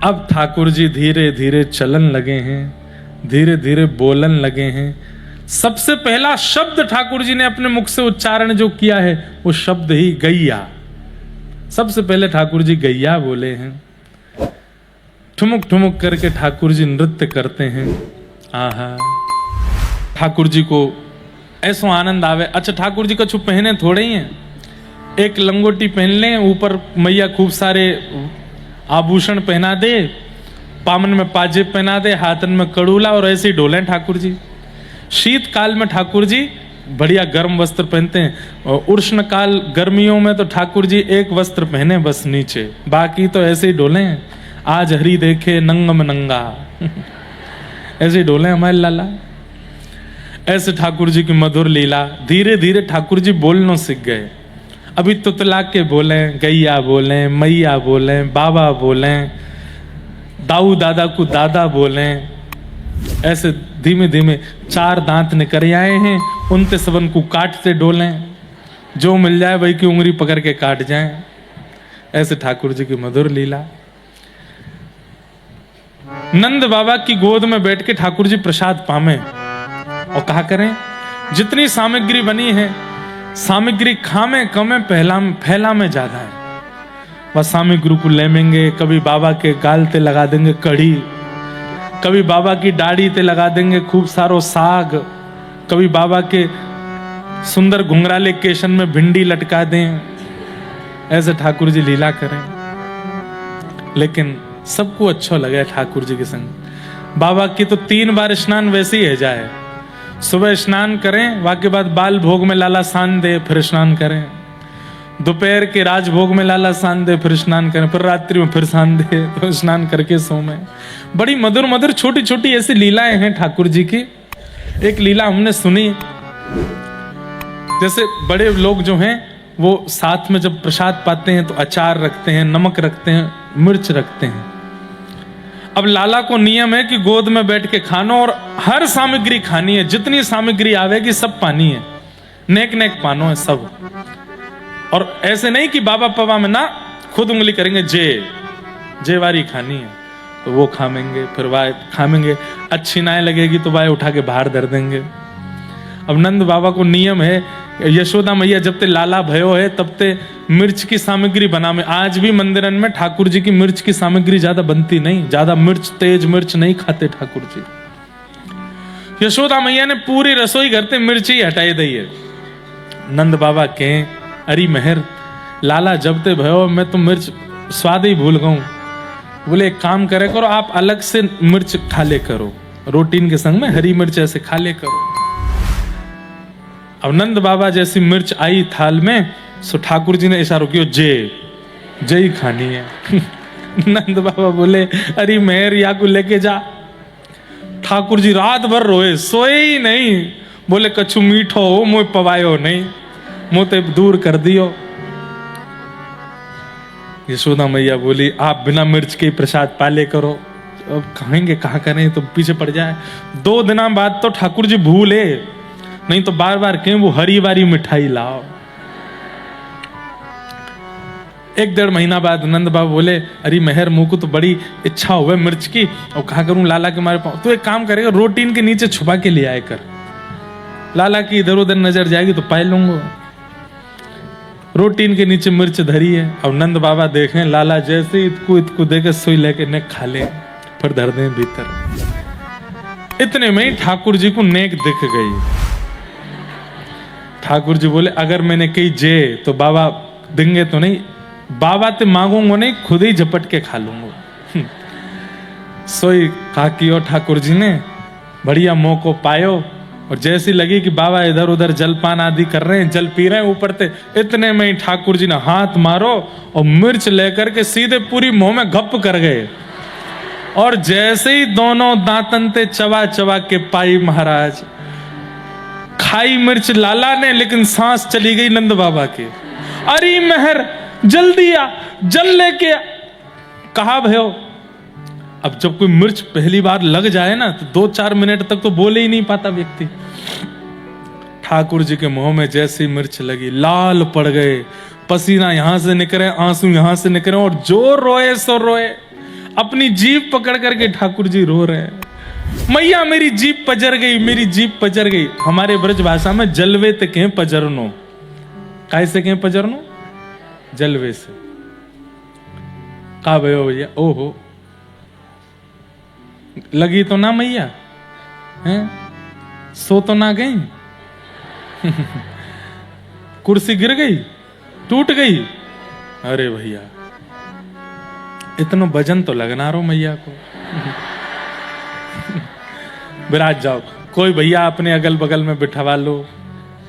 अब ठाकुर जी धीरे धीरे चलन लगे हैं, धीरे धीरे बोलन लगे हैं। सबसे पहला शब्द ठाकुर जी ने अपने मुख से उच्चारण जो किया है वो शब्द ही गैया। सबसे पहले ठाकुर जी गैया बोले हैं। ठुमुक ठुमुक करके ठाकुर जी नृत्य करते हैं। आहा, ठाकुर जी को ऐसा आनंद आवे। अच्छा, ठाकुर जी कछु पहने थोड़े ही हैं, एक लंगोटी पहन लें, ऊपर मैया खूब सारे आभूषण पहना दे, पामन में पाजेब पहना दे, हाथन में कड़ूला, और ऐसे ही डोलें ठाकुर जी। शीतकाल में ठाकुर जी बढ़िया गर्म वस्त्र पहनते हैं, और उष्ण काल गर्मियों में तो ठाकुर जी एक वस्त्र पहने बस नीचे, बाकी तो ऐसे ही डोले। आज हरी देखे नंगम नंगा ऐसे ही डोले हमारे लाला। ऐसे ठाकुर जी की मधुर लीला। धीरे धीरे ठाकुर जी बोलना सीख गए। अभी तुतला के बोले, गैया बोले, मैया बोले, बाबा बोले, दाऊ दादा को दादा बोले। ऐसे धीमे धीमे 4 दांत निकल आए हैं, उनते सबन को काटते डोलें, जो मिल जाए वही की उंगली पकड़ के काट जाएं। ऐसे ठाकुर जी की मधुर लीला। नंद बाबा की गोद में बैठ के ठाकुर जी प्रसाद पामे, और कहा करें जितनी सामग्री बनी है, सामग्री खामे कमे फैला में ज्यादा है। वह सामग्री को लेमेंगे, कभी बाबा के गाल ते लगा देंगे कढ़ी, कभी बाबा की दाढ़ी ते लगा देंगे खूब सारो साग, कभी बाबा के सुंदर घुंघराले केशन में भिंडी लटका दें। ऐसे ठाकुर जी लीला करें, लेकिन सबको अच्छा लगे ठाकुर जी के संग। बाबा की तो 3 बार स्नान वैसे ही है जाए। सुबह स्नान करें, वाके बाद बाल भोग में लाला सान दे, फिर स्नान करें। दोपहर के राजभोग में लाला सान दे, फिर स्नान करें, फिर रात्रि में फिर सान दे, तो स्नान करके सोमें। बड़ी मधुर मधुर छोटी छोटी ऐसी लीलाएं हैं ठाकुर जी की। एक लीला हमने सुनी, जैसे बड़े लोग जो हैं वो साथ में जब प्रसाद पाते हैं तो अचार रखते हैं, नमक रखते हैं, मिर्च रखते हैं। अब लाला को नियम है कि गोद में बैठ के खानो और हर सामग्री खानी है, जितनी सामग्री आवेगी सब पानी है, नेक नेक पानो है सब। और ऐसे नहीं कि बाबा पवा में ना, खुद उंगली करेंगे, जे वारी खानी है तो वो खामेंगे, फिर वाय खामेंगे, अच्छी नाय लगेगी तो वाय उठा के बाहर धर देंगे। अब नंद बाबा को नियम है, यशोदा मैया जब ते लाला भयो है तब ते मिर्च की सामग्री बना में। आज भी मंदिरन में ठाकुर जी की मिर्च की सामग्री ज्यादा बनती नहीं, ज्यादा मिर्च तेज मिर्च नहीं खाते ठाकुर जी। यशोदा मैया ने पूरी रसोई घर ते मिर्च ही हटाई दी है। नंद बाबा के अरे मेहर लाला जब ते भयो मैं तो मिर्च स्वाद ही भूल गऊं। बोले एक काम करे करो, आप अलग से मिर्च खा ले करो, रोटीन के संग में हरी मिर्च ऐसे खा ले करो। अब नंद बाबा जैसी मिर्च आई थाल में, सो ठाकुर जी ने इशारा किया, जे ही खानी है। नंद बाबा बोले अरे मेहर या को लेके जा। ठाकुर जी रात भर रोए, सोए ही नहीं। बोले कछु मीठो हो मुझे पवायो नहीं, मुझे दूर कर दियो। यशोदा मैया बोली आप बिना मिर्च के प्रसाद पाले करो। अब खाएंगे कहा करें, तो पीछे पड़ जाए। 2 दिन बाद तो ठाकुर जी भूले, नहीं तो बार बार कहें वो हरी वारी मिठाई लाओ। 1-1.5 महीना बाद नंद बाबा बोले अरे मेहर मुंह को तो बड़ी इच्छा हुआ मिर्च की, और कहा करूं लाला के मारे पाऊं। तो एक काम करेगा, रोटीन के नीचे छुपा के ले आए कर, लाला की इधर उधर नजर जाएगी तो पाए लूंगा। रोटीन के नीचे मिर्च धरी है। अब नंद बाबा देखें लाला जैसे इतकू देकर सुई लेके नेक खा ले, फिर धर दें भीतर। इतने में ही ठाकुर जी को नेक दिख गई। ठाकुर जी बोले अगर मैंने कही जे तो बाबा देंगे तो नहीं, बाबा ते मांगूंगा नहीं, खुद ही झपट के खा लूंगा। सोई कहा कि ठाकुर जी ने बढ़िया मौको पायो, और जैसी लगी कि बाबा इधर उधर जलपान आदि कर रहे हैं, जल पी रहे हैं ऊपर ते, इतने में ही ठाकुर जी ने हाथ मारो और मिर्च लेकर के सीधे पूरी मुंह में गप कर गए। और जैसे ही दोनों दांतन ते चबा चबा के पाई महाराज, खाई मिर्च लाला ने, लेकिन सांस चली गई नंद बाबा की। अरे मेहर जल्दी आ, जल लेके आ। कहा भयो। अब जब कोई मिर्च पहली बार लग जाए ना तो 2-4 मिनट तक तो बोले ही नहीं पाता व्यक्ति। ठाकुर जी के मुंह में जैसी मिर्च लगी, लाल पड़ गए, पसीना यहां से निकले, आंसू यहां से निकले, और जो रोए सो रोए। अपनी जीभ पकड़ करके ठाकुर जी रो रहे हैं, मैया मेरी जीभ पजर गई, मेरी जीभ पजर गई। हमारे ब्रज भाषा में जलवे ते कहें पजरनो, कैसे कहें पजरनो? जलवे से। का भयो भैया? ओहो, लगी तो ना मैया हैं? सो तो ना गई? कुर्सी गिर गई, टूट गई? अरे भैया इतना वजन तो लगना रो मैया को। विराज जाओ, कोई भैया अपने अगल बगल में बिठवा लो,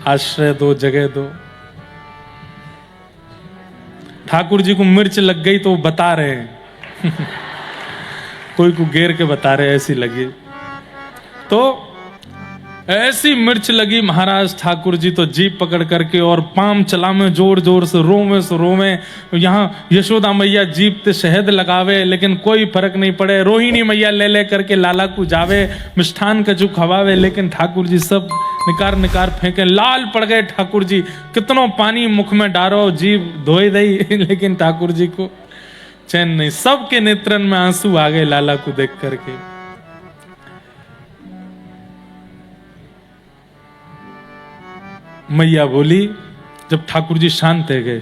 आश्रय दो, जगह दो। ठाकुर जी को मिर्च लग गई तो वो बता रहे हैं कोई को घेर के बता रहे ऐसी लगी। तो ऐसी मिर्च लगी महाराज ठाकुर जी तो जीप पकड़ करके और पाम चला में जोर जोर से रोवे। यहाँ यशोदा मैया जीप ते शहद लगावे लेकिन कोई फर्क नहीं पड़े। रोहिणी मैया ले ले करके लाला को जावे, मिष्ठान कचू खवावे, लेकिन ठाकुर जी सब निकार निकार फेंके। लाल पड़ गए ठाकुर जी, कितनो पानी मुख में डारो, जीभ धोई दई लेकिन ठाकुर जी को चैन नहीं। सबके नेत्रन में आंसू आ गए लाला को देख करके। मैया बोली, जब ठाकुर जी शांत है गए,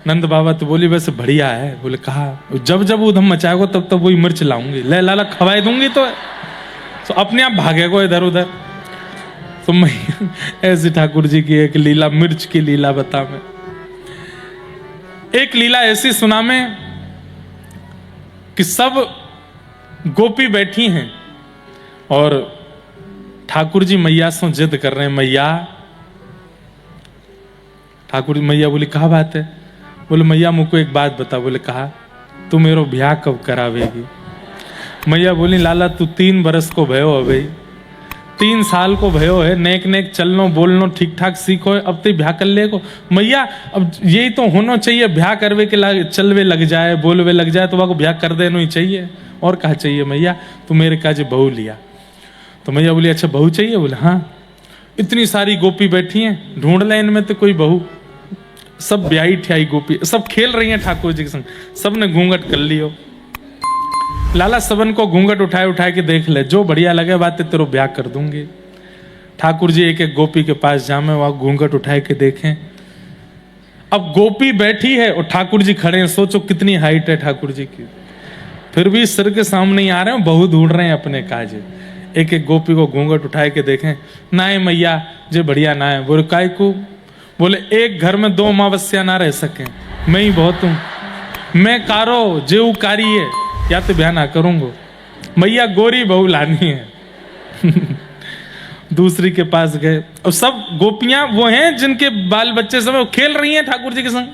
नंद बाबा तो बोली वैसे बढ़िया है। बोले कहा जब जब उधम मचाएगो तब तब वही मिर्च लाऊंगी, ले लाला खवाई दूंगी तो अपने आप भागेगो इधर उधर। तो मैया ऐसे ठाकुर जी की एक लीला, मिर्च की लीला बता मैं। एक लीला ऐसी सुना मैं कि सब गोपी बैठी हैं और ठाकुर जी मैया से जिद कर रहे हैं। मैया, ठाकुर मैया बोली कहा बात है? बोले मैया मुझको एक बात बता। बोले कहा? तू मेरो ब्याह कब करावेगी? मैया बोली लाला तू 3 बरस को भयो हो भाई, 3 साल को भयो है, नेक नेक चलनो बोलनो ठीक ठाक सीखो है, अब तो ब्याह कर ले को। मैया अब यही तो होना चाहिए, ब्याह करवे के चलवे लग जाए, बोलवे लग जाए तो वह को ब्याह कर देना ही चाहिए, और कहा चाहिए मैया? तू मेरे काजे बहू लिया। तो मैया बोली अच्छा बहू चाहिए? बोले हाँ। इतनी सारी गोपी बैठी हैं, ढूंढ ले इनमें तो कोई बहू। सब ब्याही ठियाई गोपी, सब खेल रही हैं ठाकुर जी के संग, सब ने घूंघट कर लियो। लाला सबन को घूंघट उठाए उठाए के देख ले, जो बढ़िया लगे बातें तेरो ब्याह कर दूंगी। ठाकुर जी एक एक गोपी के पास जामे, वहां घूंघट उठाए के देखें। अब गोपी बैठी है और ठाकुर जी खड़े हैं, सोचो कितनी हाइट है ठाकुर जी की, फिर भी सिर के सामने ही आ रहे हैं, बहू ढूंढ रहे हैं अपने काजे। एक एक गोपी को घूंघट उठाए के देखें, ना है मैया जे बढ़िया ना है। बोले काय को? बोले एक घर में 2 अमावस्या ना रह सके, मैं ही बहुत हूं, मैं कारो जेऊ कारी है, या तो ब्याह ना करूंगा। मैया गोरी बहू लानी है दूसरी के पास गए और सब गोपियां वो हैं जिनके बाल बच्चे सब खेल रही हैं ठाकुर जी के संग।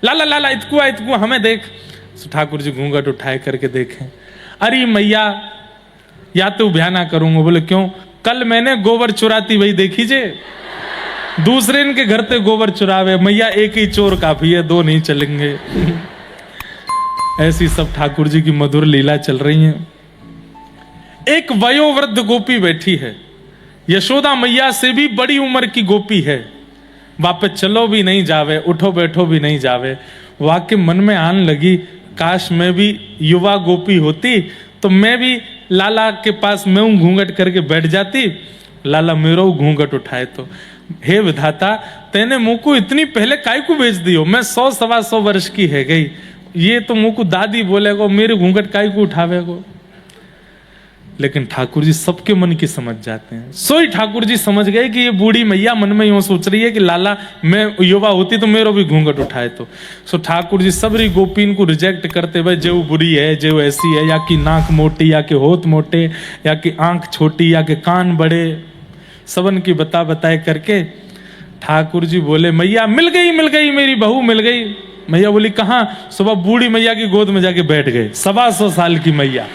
लाला लाला इतकू हमें देख। ठाकुर जी घूंघट उठाए करके देखें, अरे मैया या तो ब्याह ना करूंगा। बोले क्यों? कल मैंने गोबर चुराती वही देखी जे, दूसरे इनके घर पे गोबर चुरावे। मैया एक ही चोर काफी है, 2 नहीं चलेंगे ऐसी सब ठाकुर जी की मधुर लीला चल रही है। एक वयोवृद्ध गोपी बैठी है, यशोदा मैया से भी बड़ी उम्र की गोपी है, वापस चलो भी नहीं जावे, उठो बैठो भी नहीं जावे। वाकई मन में आन लगी, काश मैं भी युवा गोपी होती तो मैं भी लाला के पास मैं घूंघट करके बैठ जाती, लाला मेरो घूंघट उठाए तो। हे विधाता, तेने मुंह को इतनी पहले काय को भेज दियो? मैं 100-125 वर्ष की है गई, ये तो मुंह को दादी बोलेगो, मेरे घूंघट काय को उठावेगो। लेकिन ठाकुर जी सबके मन की समझ जाते हैं। सोई ठाकुर जी समझ गए कि ये बूढ़ी मैया मन में यूं सोच रही है कि लाला मैं युवा होती तो मेरो भी घूंघट उठाए तो। सो ठाकुर जी सबरी गोपीन को रिजेक्ट करते हुए, जो बुरी है, जो ऐसी है, या कि नाक मोटी, या कि होठ मोटे, या कि आंख छोटी, या कि कान बड़े, सबन की बताए करके ठाकुर जी बोले मैया मिल गई मेरी बहू मिल गई। मैया बोली कहाँ? सुबह बूढ़ी मैया की गोद में जाके बैठ गए, 125 साल की मैया।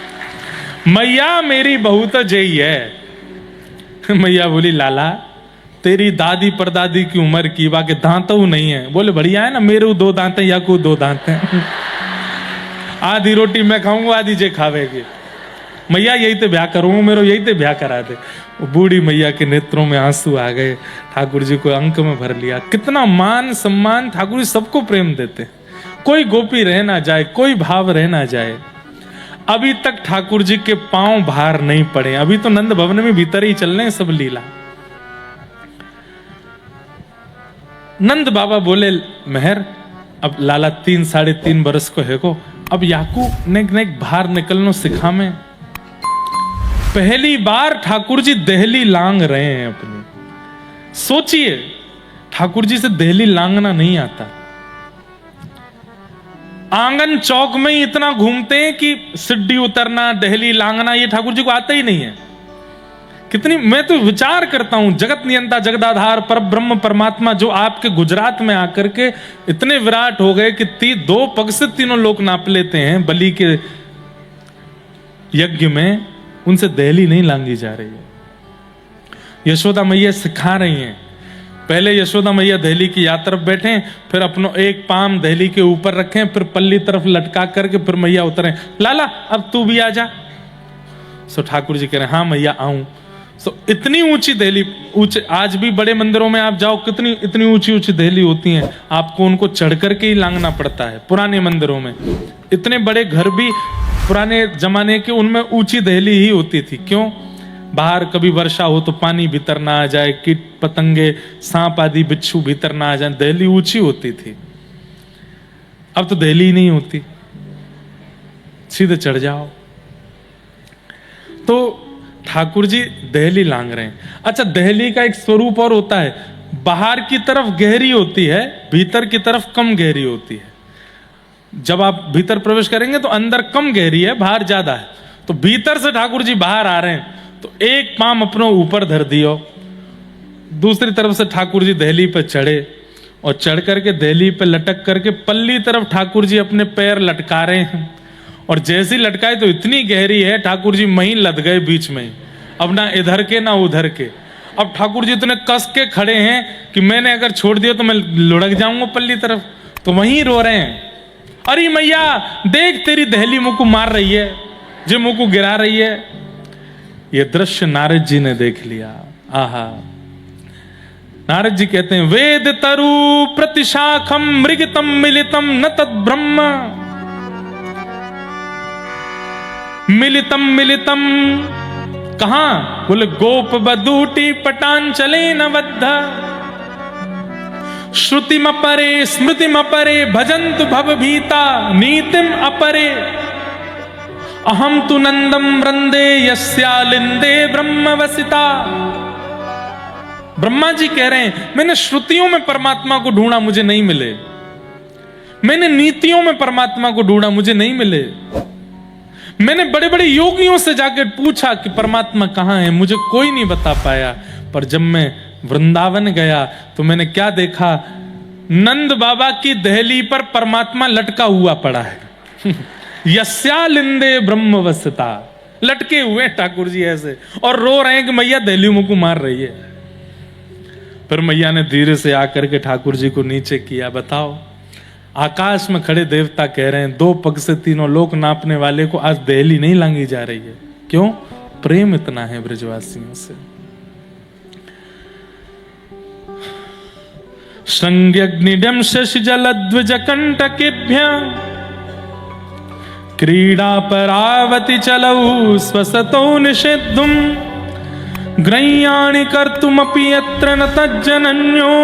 मैया मेरी बहू तो जई है। मैया बोली लाला तेरी दादी परदादी की उम्र की, बाकी दांतों नहीं है। बोले बढ़िया है ना, मेरे 2 दांत हैं या को 2 दांत हैं आधी रोटी मैं खाऊंगा, आधी जे खावेगी। मैया यही तो ब्याह करूंगा, मेरे यही तो ब्याह करा दे। बूढ़ी मैया के नेत्रों में आंसू आ गए, ठाकुर जी को अंक में भर लिया। कितना मान सम्मान, ठाकुर जी सबको प्रेम देते, कोई गोपी रह ना जाए, कोई भाव रह ना जाए। अभी तक ठाकुर जी के पांव बाहर नहीं पड़े, अभी तो नंद भवन में भीतर ही चल रहे हैं सब लीला। नंद बाबा बोले, मेहर अब लाला 3-3.5 बरस को है को, अब याकू ने बाहर निकलना सिखा में। पहली बार ठाकुर जी दहली लांग रहे हैं अपनी। सोचिए, ठाकुर जी से दहली लांगना नहीं आता। आंगन चौक में ही इतना घूमते हैं कि सिड्डी उतरना, दहली लांगना, ये ठाकुर जी को आता ही नहीं है। कितनी, मैं तो विचार करता हूं, जगत नियंता जगदाधार पर ब्रह्म परमात्मा जो आपके गुजरात में आकर के इतने विराट हो गए कि 2 पग से 3 लोक नाप लेते हैं बलि के यज्ञ में, उनसे दहली नहीं लांगी जा रही है। यशोदा मैया सिखा रही हैं। पहले यशोदा मैया दहली की यात्रा बैठे, फिर अपनो एक पाम दहली के ऊपर रखें, फिर पल्ली तरफ लटका करके फिर मैया उतरे, लाला अब तू भी आ जा। सो ठाकुर जी कह रहे हैं, हाँ मैया आऊं। सो इतनी ऊंची दहली, ऊंचे, आज भी बड़े मंदिरों में आप जाओ, कितनी इतनी ऊंची ऊंची दहली होती हैं, आपको उनको चढ़ करके ही लांगना पड़ता है। पुराने मंदिरों में इतने बड़े घर भी पुराने जमाने के, उनमें ऊंची दहली ही होती थी। क्यों? बाहर कभी वर्षा हो तो पानी भीतर ना आ जाए, कीट पतंगे, सांप आदि बिच्छू भीतर ना आ जाए, दहली ऊंची होती थी। अब तो दहली ही नहीं होती, सीधे चढ़ जाओ। तो ठाकुर जी दहली लांग रहे हैं। अच्छा, दहली का एक स्वरूप और होता है, बाहर की तरफ गहरी होती है, भीतर की तरफ कम गहरी होती है। जब आप भीतर प्रवेश करेंगे तो अंदर कम गहरी है, बाहर ज्यादा है। तो भीतर से ठाकुर जी बाहर आ रहे हैं, तो एक पाम अपनो ऊपर धर दियो, दूसरी तरफ से ठाकुर जी दहली पर चढ़े, और चढ़ करके दहली पे लटक करके पल्ली तरफ ठाकुर जी अपने पैर लटका रहे हैं। और जैसी लटकाए तो इतनी गहरी है, ठाकुर जी वहीं लद गए बीच में, अब ना इधर के ना उधर के। अब ठाकुर जी इतने कस के खड़े हैं कि मैंने अगर छोड़ दिया तो मैं लुढ़क जाऊंगा पल्ली तरफ, तो वहीं रो रहे हैं, अरे मैया देख तेरी दहली मुझको मार रही है, जो मुझको गिरा रही है। ये दृश्य नारद जी ने देख लिया। आहा, नारद जी कहते हैं, वेद तरु प्रतिशाखम मृगतम मिलितम न तद ब्रह्म, मिलितम मिलितम कहां? बोले गोप बदूटी पटांचले न बद्ध, श्रुतिम अपरे स्मृतिम अपरे भजन्तु भवभीता नीतिम अपरे, अहम तु नंदम वृंदे यस्यालिंदे ब्रह्म वसिता। ब्रह्मा जी कह रहे हैं, मैंने श्रुतियों में परमात्मा को ढूंढा, मुझे नहीं मिले। मैंने नीतियों में परमात्मा को ढूंढा, मुझे नहीं मिले। मैंने बड़े बड़े योगियों से जाकर पूछा कि परमात्मा कहां है, मुझे कोई नहीं बता पाया। पर जब मैं वृंदावन गया तो मैंने क्या देखा, नंद बाबा की दहली पर परमात्मा लटका हुआ पड़ा है। यस्यालिंदे ब्रह्म वसता, लटके हुए ठाकुर जी ऐसे, और रो रहे हैं कि मैया दहली मुझको मार रही है। फिर मैया ने धीरे से आकर के ठाकुर जी को नीचे किया। बताओ, आकाश में खड़े देवता कह रहे हैं, 2 पग से 3 लोक नापने वाले को आज दहली नहीं लांगी जा रही है। क्यों? प्रेम इतना है ब्रजवासियों से। श्रृंग्यग्निडम शशि जलद्विज कंटकेभ्य क्रीडा परावति चलऊ स्वसतो निषेद्धुम, ग्रह्याणि कर्तुमपि यत्र न तज्जनन्यो,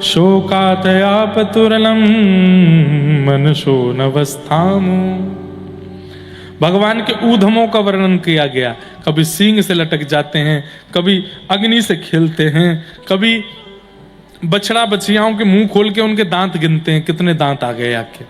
शोकातयापतुरलम मनसो नवस्थामु। भगवान के ऊधमों का वर्णन किया गया। कभी सींग से लटक जाते हैं, कभी अग्नि से खेलते हैं, कभी बछड़ा बछियाओं के मुंह खोल के उनके दांत गिनते हैं, कितने दांत आ गए आपके,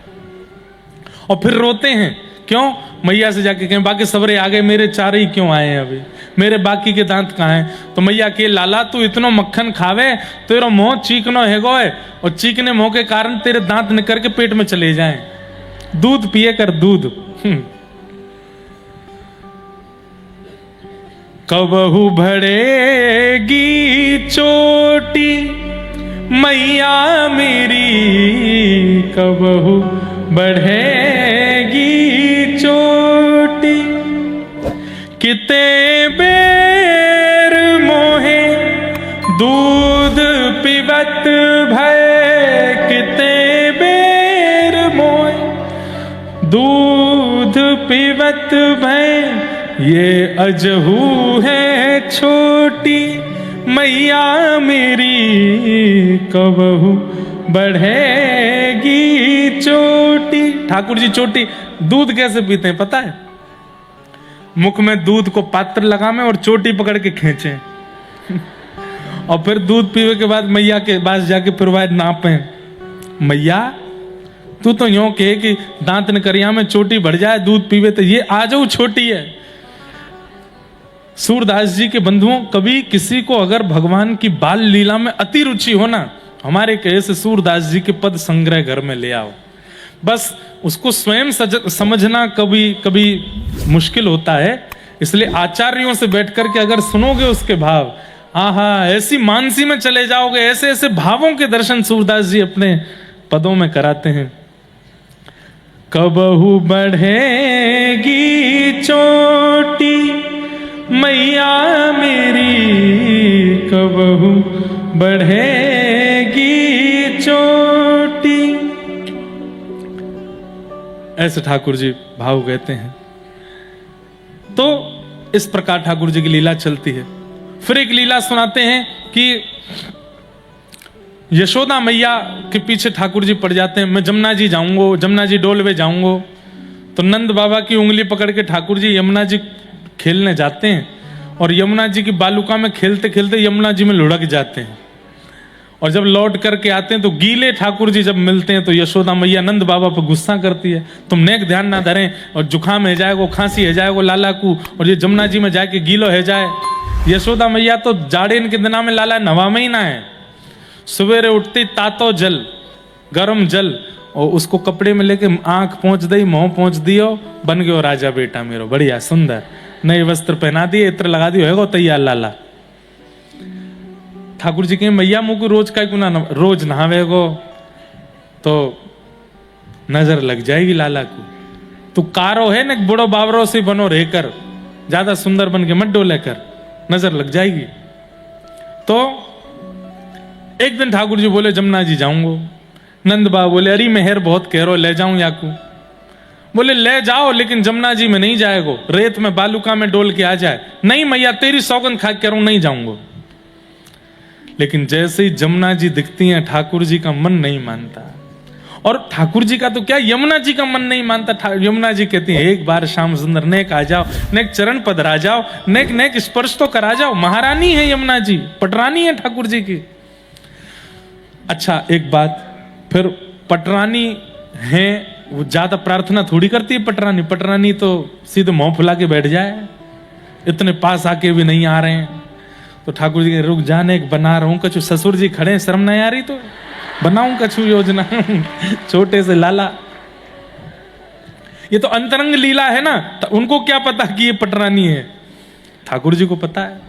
और फिर रोते हैं। क्यों? मैया से जाके कहें, बाकी सबरे आ गए, मेरे 4 ही क्यों आए हैं अभी, मेरे बाकी के दांत कहाँ हैं? तो मैया के, लाला तू इतनो मक्खन खावे, तेरा मुंह चीकनो है गोए, और चीकने मुंह के कारण तेरे दांत निकल के पेट में चले जाएं। दूध पिए कर दूध। कबहू भड़ेगी चोटी मैया मेरी, कबहू बढ़ेगी चोटी, किते बेर मोहे दूध पिबत भय, किते बेर मोहे दूध दूध पीवत भय ये अजहू है छोटी, मैया मेरी कबहू बढ़ेगी चोटी। ठाकुर जी चोटी दूध कैसे पीते हैं पता है? मुख में दूध को पात्र लगावे और चोटी पकड़ के खींचे और फिर दूध पीने के बाद मैया के पास जाके फिर वह नापे, मैया तू तो यूं कहे कि दांत नकरिया में चोटी बढ़ जाए दूध पीवे, तो ये आ जाओ छोटी है। सूरदास जी के बंधुओं, कभी किसी को अगर भगवान की बाल लीला में अति रुचि हो ना, हमारे कहे से सूरदास जी के पद संग्रह घर में ले आओ। बस उसको स्वयं समझना कभी कभी मुश्किल होता है, इसलिए आचार्यों से बैठ करके अगर सुनोगे उसके भाव, आहा ऐसी मानसी में चले जाओगे, ऐसे ऐसे भावों के दर्शन सूरदास जी अपने पदों में कराते हैं। कबहू बढ़ेगी चोटी मैया मेरी, कबहू बढ़ेगी चोटी। ऐसे ठाकुर जी भाव कहते हैं। तो इस प्रकार ठाकुर जी की लीला चलती है। फिर एक लीला सुनाते हैं कि यशोदा मैया के पीछे ठाकुर जी पड़ जाते हैं। मैं जमुना जी जाऊंगो, जमुना जी डोलवे जाऊंगो, तो नंद बाबा की उंगली पकड़ के ठाकुर जी यमुना जी खेलने जाते हैं और यमुना जी की बालुका में खेलते खेलते यमुना जी में लुढ़क जाते हैं। और जब लौट करके आते हैं तो गीले ठाकुर जी जब मिलते हैं तो यशोदा मैया नंद बाबा पर गुस्सा करती है, तुम नेक ध्यान ना धरें और जुखाम है जाएगो, खांसी है जाएगो लाला को, और ये जमुना जी में जाके गीलो है जाए। यशोदा मैया तो जाड़े के दिना में लाला नवा में ही ना है, सवेरे उठती तातो जल, गरम जल, और उसको कपड़े में लेके आंख पहुंच दी, मुंह पहुंच दियो, बन गयो राजा बेटा मेरो, बढ़िया सुंदर, नए वस्त्र पहना दिए, इत्र लगा दियो, है गो तैयार लाला। ठाकुर जी के मैया मुँह को रोज का ना रोज नहावे गो तो नजर लग जाएगी लाला को। तू कारो है न बुढ़ो बाबरों से बनो रहकर, ज्यादा सुंदर बन के मत डोले कर, नजर लग जाएगी। तो एक दिन ठाकुर जी बोले जमुना जी जाऊंगो। नंद बाबा बोले अरे मेहर बहुत कह रो, ले जाऊं याकू? बोले ले जाओ लेकिन जमुना जी में नहीं जाएगो, रेत में बालुका में डोल के आ जाए। नहीं मैया तेरी सौगंध खा के नहीं जाऊंगो। लेकिन जैसे ही जमुना जी दिखती हैं ठाकुर जी का मन नहीं मानता, और ठाकुर जी का तो क्या यमुना जी का मन नहीं मानता। यमुना जी कहती है एक बार श्याम सुंदर नेक आ जाओ, नेक चरण पधरा जाओ, नेक नेक स्पर्श तो करा जाओ। महारानी है यमुना जी, पटरानी है ठाकुर जी की। अच्छा एक बात, फिर पटरानी है वो ज्यादा प्रार्थना थोड़ी करती है पटरानी। पटरानी तो सीधे मुंह फुला के बैठ जाए, इतने पास आके भी नहीं आ रहे हैं। तो ठाकुर जी के रुक जाने बना रहा हूं, कछु ससुर जी खड़े, शर्म नहीं आ रही तो बनाऊं कछु योजना छोटे से लाला। ये तो अंतरंग लीला है ना, तो उनको क्या पता कि ये पटरानी है, ठाकुर जी को पता है।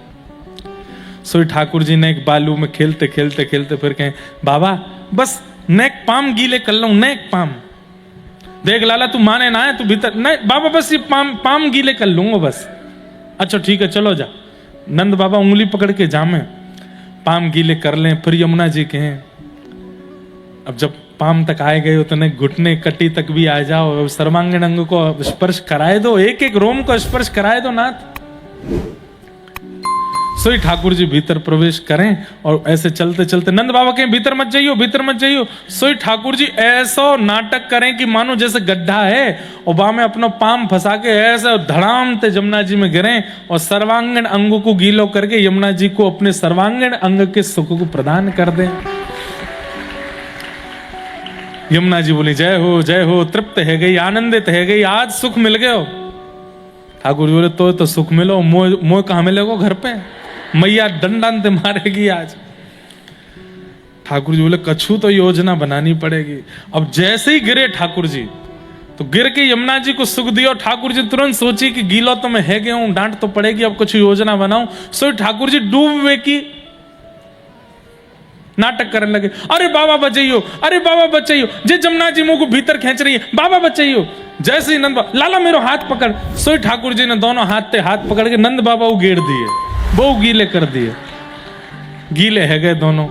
सो ठाकुर जी ने एक बालू में खेलते खेलते खेलते फिर कहें बाबा बस नेक पाम गीले कर लो, नेक पाम देख लाला, तू माने ना है, तू भीतर नहीं बाबा, बस ये पाम गीले कर लूंगा बस। अच्छा ठीक है चलो जा। नंद बाबा उंगली पकड़ के जामे, पाम गीले कर लें। फिर यमुना जी कहें अब जब पाम तक आए गए हो तो नहीं घुटने कटी तक भी आ जाओ, सर्वांगीण अंग को स्पर्श कराए दो, एक एक रोम को स्पर्श कराए दो नाथ। सोई ठाकुर जी भीतर प्रवेश करें और ऐसे चलते चलते नंद बाबा के भीतर मत जाइयो, भीतर मत जाइयो। सोई ठाकुर जी ऐसा नाटक करें कि मानो जैसे गड्ढा है और वहां में अपना पाम फंसा के ऐसे धड़ाम ते यमुना जी में गिरे और सर्वांगीण अंगों को गीलो करके यमुना जी को अपने सर्वांगीण अंग के सुख को प्रदान कर दें। यमुना जी बोली जय हो, तृप्त है गई, आनंदित है गई, आज सुख मिल गए हो। ठाकुर जी बोले तो सुख मिलो, मोह कहां मिलेगो घर पे, मैया डंडन ते मारेगी आज। ठाकुर जी बोले कछु तो योजना बनानी पड़ेगी। अब जैसे ही गिरे ठाकुर जी, तो गिर के यमुना जी को सुख दिया। ठाकुर जी तुरंत सोची कि गीलो तो मैं है गया हूं, डांट तो पड़ेगी, अब कुछ योजना बनाऊं। सो ठाकुर जी डूबे की नाटक करने लगे, अरे बाबा बचाइयो, अरे बाबा बचाइयो, जे जमुना जी मुंह को भीतर खींच रही है, बाबा बचाइयो। जैसे ही नंद बाबा लाला मेरो हाथ पकड़, सोई ठाकुर जी ने दोनों हाथ पकड़ के नंद बाबा को गेर दिए, वो गीले कर दिए, गीले है गए दोनों।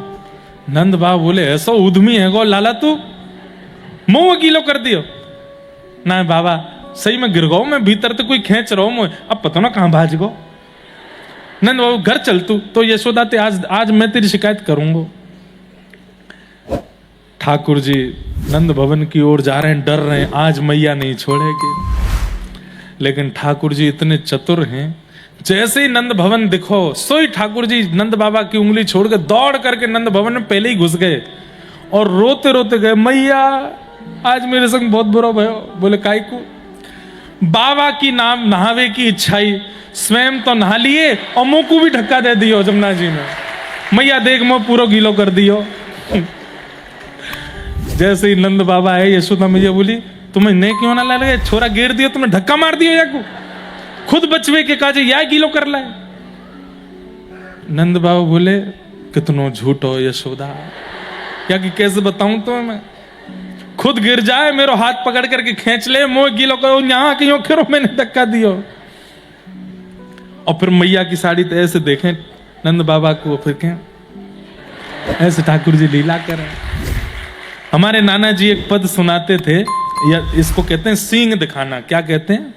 नंद बाबा बोले ऐसा उद्यमी है गो लाला, तू मुंह गीलो कर दियो। ना बाबा सही में गिर गो, मैं भीतर तो कोई खींच रहा हूं, अब पता ना कहां भाज गो। नंद बाबू घर चल तू, तो यशोदा ते आज मैं तेरी शिकायत करूंगा। ठाकुर जी नंद भवन की ओर जा रहे हैं, डर रहे हैं आज मैया नहीं छोड़ेगी। लेकिन ठाकुर जी इतने चतुर हैं, जैसे ही नंद भवन दिखो सोई ठाकुर जी नंद बाबा की उंगली छोड़ के दौड़ करके नंद भवन में पहले ही घुस गए और रोते रोते गए, मैया आज मेरे संग बहुत बुरा भयो। बोले काई को? बाबा की नाम नहावे की इच्छाई, स्वयं तो नहा लिए और मुंह को भी ढक्का दे दियो जमुना जी में। मैया देख मैं पूरा गीलो कर दियो। जैसे ही नंद बाबा है, यशोदा मैया बोली तुम्हें नहीं क्यों ना लगे, छोरा गिर दियो, तुमने धक्का मार दियो या को खुद बचवे के काजे या गीलो कर लाए। नंद बाबा बोले कितनो झूठ हो यशोदा, क्या कि कैसे बताऊं तो मैं, खुद गिर जाए मेरो हाथ पकड़ करके खींच ले, मोह गीलो करो, यहां क्यों खिरो मैंने धक्का दियो। और फिर मैया की साड़ी तो ऐसे देखें नंद बाबा को, फिर क्या ऐसे ठाकुर जी लीला करें। हमारे नाना जी एक पद सुनाते थे, या इसको कहते हैं सींग दिखाना। क्या कहते हैं?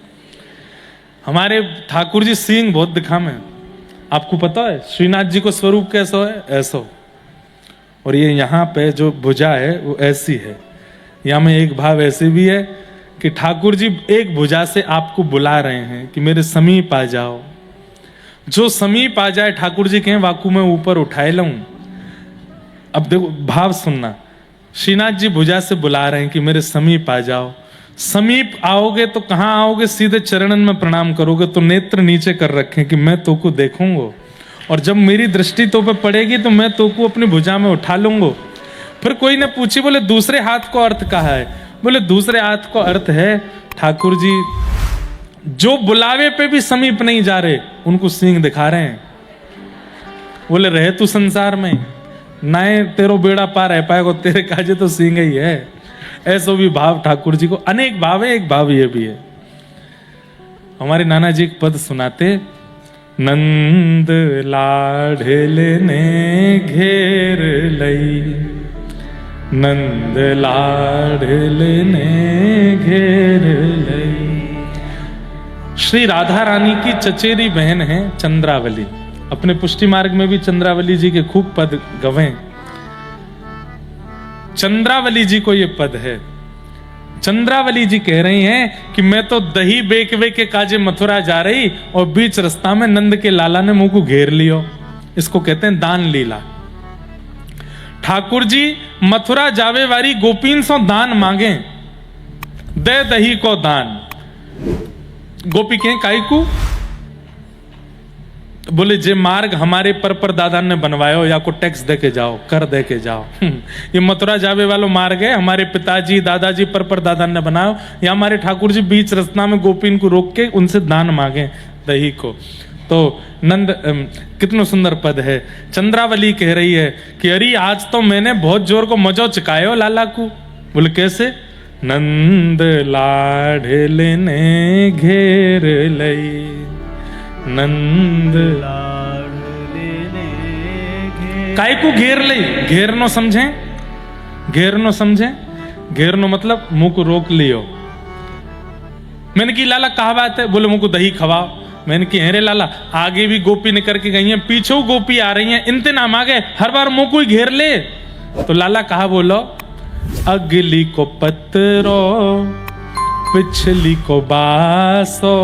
हमारे ठाकुर जी सींग बहुत दिखावे। आपको पता है श्रीनाथ जी को स्वरूप कैसा है? ऐसा। और ये यहाँ पे जो भुजा है वो ऐसी है। यहाँ में एक भाव ऐसे भी है कि ठाकुर जी एक भुजा से आपको बुला रहे हैं कि मेरे समीप आ जाओ। जो समीप आ जाए ठाकुर जी कहें वाकू में ऊपर उठाए लूं। अब देखो भाव सुनना, श्रीनाथ जी भुजा से बुला रहे हैं कि मेरे समीप आ जाओ। समीप आओगे तो कहां आओगे? सीधे चरणन में प्रणाम करोगे तो नेत्र नीचे कर रखे कि मैं तो को देखूंगा, और जब मेरी दृष्टि तो पे पड़ेगी तो मैं तो को अपनी भुजा में उठा लूंगा। फिर कोई ने पूछी, बोले दूसरे हाथ को अर्थ कहा है? बोले दूसरे हाथ को अर्थ है ठाकुर जी जो बुलावे पे भी समीप नहीं जा रहे उनको सींग दिखा रहे हैं। बोले रहे तू संसार में नाए तेरो बेड़ा पार रह पाएगा, तेरे काजे तो सींग ही है। ऐसा भी भाव ठाकुर जी को, अनेक भाव है, एक भाव ये भी है। हमारे नाना जी एक पद सुनाते, नंद लाढ़ेल ने घेर लई, नंद लाढ़ेल ने घेर लई। श्री राधा रानी की चचेरी बहन है चंद्रावली। अपने पुष्टि मार्ग में भी चंद्रावली जी के खूब पद गवे। चंद्रावली जी को ये पद है। चंद्रावली जी कह रही हैं कि मैं तो दही बेकवे के काजे मथुरा जा रही और बीच रास्ता में नंद के लाला ने मुंह को घेर लियो। इसको कहते हैं दान लीला। ठाकुर जी मथुरा जावे वारी गोपीन सो दान मांगे, दे दही को दान। गोपी कहें काई को? बोले जे मार्ग हमारे पर दादा ने बनवायो या को टैक्स दे के जाओ, कर दे के जाओ। ये मथुरा जावे वालों मार्ग है, हमारे पिताजी दादाजी पर दादा ने बनायो, या हमारे ठाकुर जी बीच रास्ता में गोपीन को रोक के उनसे दान मांगे दही को। तो नंद कितना सुंदर पद है। चंद्रावली कह रही है कि अरे आज तो मैंने बहुत जोर को मजो चुकायो लाला को। बोले कैसे? नंद लाढ़ेल ने घेर लई, नंद काय को घेर ले? घेर नो समझे, घेर नो समझे, घेर नो मतलब मुंह को रोक लियो। मैंने की लाला कहा बात है? बोले मुंह को दही खवाओ। मैंने की अरे लाला आगे भी गोपी निकल के गई है, पीछे गोपी आ रही है, इनते नाम आ गए, हर बार मुंह को ही घेर ले। तो लाला कहा बोलो, अगली को पत्रो पिछली को बासो,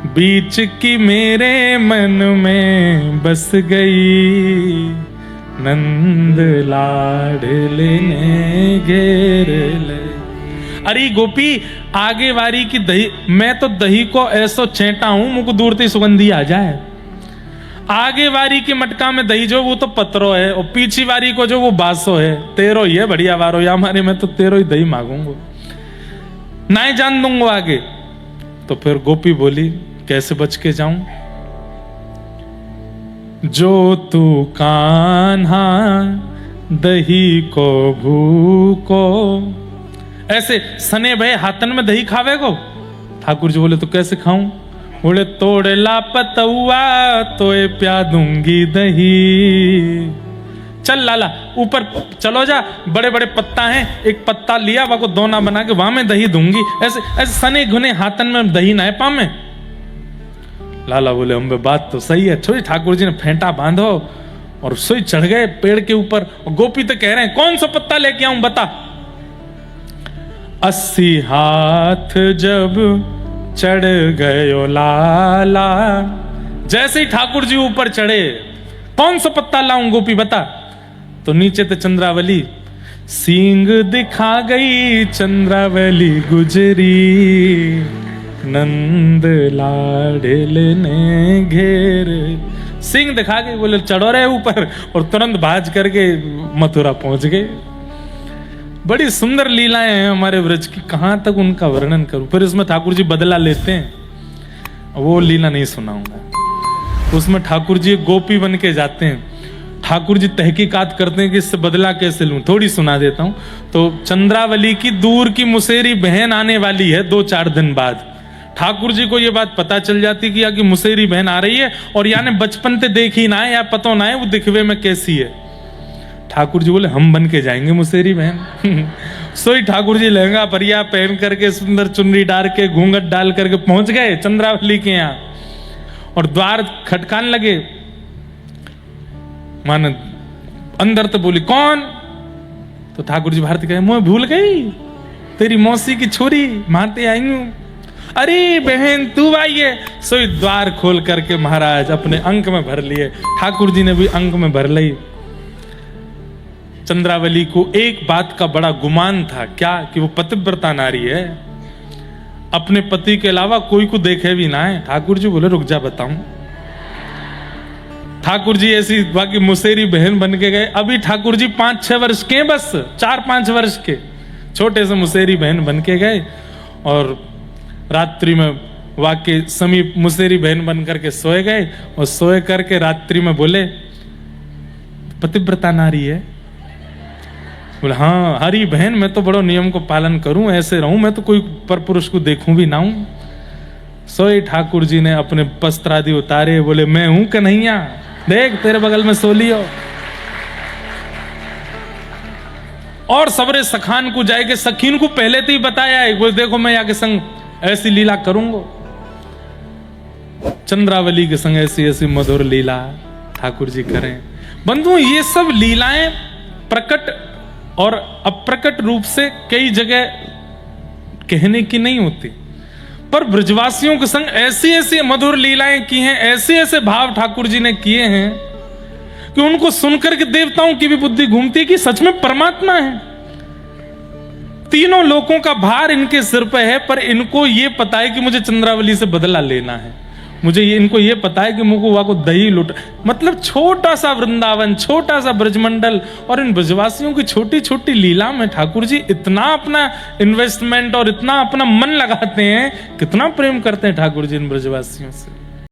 बीच की मेरे मन में बस गई, नंद लाढ़ेल ने घेर ले। अरे गोपी आगे वारी की दही, मैं तो दही को ऐसो छेंटा हूं मुझको दूरती सुगंधी आ जाए। आगे वारी की मटका में दही जो वो तो पत्रो है, और पीछी वारी को जो वो बासो है। तेरो ही है बढ़िया वारो, या हमारे में तो तेरो ही दही मांगूंगा, ना ही जान दूंगा आगे। तो फिर गोपी बोली कैसे बच के जाऊं? जो तू कान्हा दही को भूको, ऐसे सने भय हाथन में दही खावे को। ठाकुर जी बोले तो कैसे खाऊं? बोले तोड़ ला पतुआ तो प्या दूंगी दही। चल लाला ऊपर चलो जा, बड़े बड़े पत्ता हैं, एक पत्ता लिया वह को दोना बना के वहां में दही दूंगी, ऐसे ऐसे सने घुने हाथन में दही ना पामे। लाला बोले अम्बे बात तो सही है। छोड़ी ठाकुर जी ने फेंटा बांधो और सोई चढ़ गए पेड़ के ऊपर। गोपी तो कह रहे हैं कौन सा पत्ता लेके आऊं बता। 80 हाथ जब चढ़ गयो लाला। जैसे ही ठाकुर जी ऊपर चढ़े, कौन सा पत्ता लाऊं गोपी बता। तो नीचे तो चंद्रावली, सींग दिखा गई चंद्रावली गुजरी, नंद लाडल ने घेर। सिंह दिखा के बोले चढ़ो रहे ऊपर, और तुरंत भाज करके मथुरा पहुंच गए। बड़ी सुंदर लीलाएं हैं हमारे व्रज की, कहां तक उनका वर्णन करूं। फिर इसमें ठाकुर जी बदला लेते हैं, वो लीला नहीं सुनाऊंगा। उसमें ठाकुर जी गोपी बन के जाते हैं, ठाकुर जी तहकीकात करते हैं कि इससे बदला कैसे लूं। थोड़ी सुना देता हूं। तो चंद्रावली की दूर की मुसेरी बहन आने वाली है 2-4 दिन बाद। ठाकुर जी को ये बात पता चल जाती कि या कि मुसेरी बहन आ रही है, और यानी बचपन से देखी ना है या पता ना है वो दिखवे में कैसी है। ठाकुर जी बोले हम बन के जाएंगे मुसेरी बहन। सोई ठाकुर जी लहंगा परिया पहन करके, सुंदर चुनरी डाल के, घूंघट डाल करके पहुंच गए चंद्रावली के यहाँ, और द्वार खटकान लगे। मान अंदर तो बोली कौन। तो ठाकुर जी भारती कहे मैं भूल गई, तेरी मौसी की छोरी माते आई हूं। अरे बहन तू आई है। सोई द्वार खोल करके महाराज अपने अंक में भर लिए। ठाकुर जी ने भी अंक में भर ली। चंद्रावली को एक बात का बड़ा गुमान था, क्या कि वो पतिव्रता नारी है, अपने पति के अलावा कोई को देखे भी ना है। ठाकुर जी बोले रुक जा बताऊं। ठाकुर जी ऐसी बाकी मुसेरी बहन बन के गए। अभी ठाकुर जी 5-6 वर्ष के, बस 4-5 वर्ष के छोटे से मुसेरी बहन बन के गए, और रात्रि में वाके समीप मुसेरी बहन बन करके सोए गए। और सोए करके रात्रि में बोले पतिव्रता नारी है। बोले हाँ हरी बहन, मैं तो बड़ो नियम को पालन करूं, ऐसे रहूं, मैं तो कोई पर पुरुष को देखूं भी ना हूं। सोए ठाकुर जी ने अपने वस्त्र आदि उतारे, बोले मैं हूं कन्हैया, देख तेरे बगल में सो लियो। और सबरे सखान को जाएगे, सखीन को पहले तो ही बताया है, बोले देखो मैं आके संग ऐसी लीला करूंगा। चंद्रावली के संग ऐसी ऐसी मधुर लीला ठाकुर जी करें। बंधु ये सब लीलाएं प्रकट और अप्रकट रूप से कई जगह कहने की नहीं होती, पर ब्रजवासियों के संग ऐसी ऐसी मधुर लीलाएं की हैं, ऐसे ऐसे भाव ठाकुर जी ने किए हैं कि उनको सुनकर के देवताओं की भी बुद्धि घूमती है कि सच में परमात्मा है। तीनों लोगों का भार इनके सिर पे है, पर इनको ये पता है कि मुझे चंद्रावली से बदला लेना है। मुझे इनको ये पता है कि मुझको वहां को दही लुट, मतलब छोटा सा वृंदावन, छोटा सा ब्रजमंडल, और इन ब्रजवासियों की छोटी छोटी लीला में ठाकुर जी इतना अपना इन्वेस्टमेंट और इतना अपना मन लगाते हैं। कितना प्रेम करते हैं ठाकुर जी इन ब्रजवासियों से।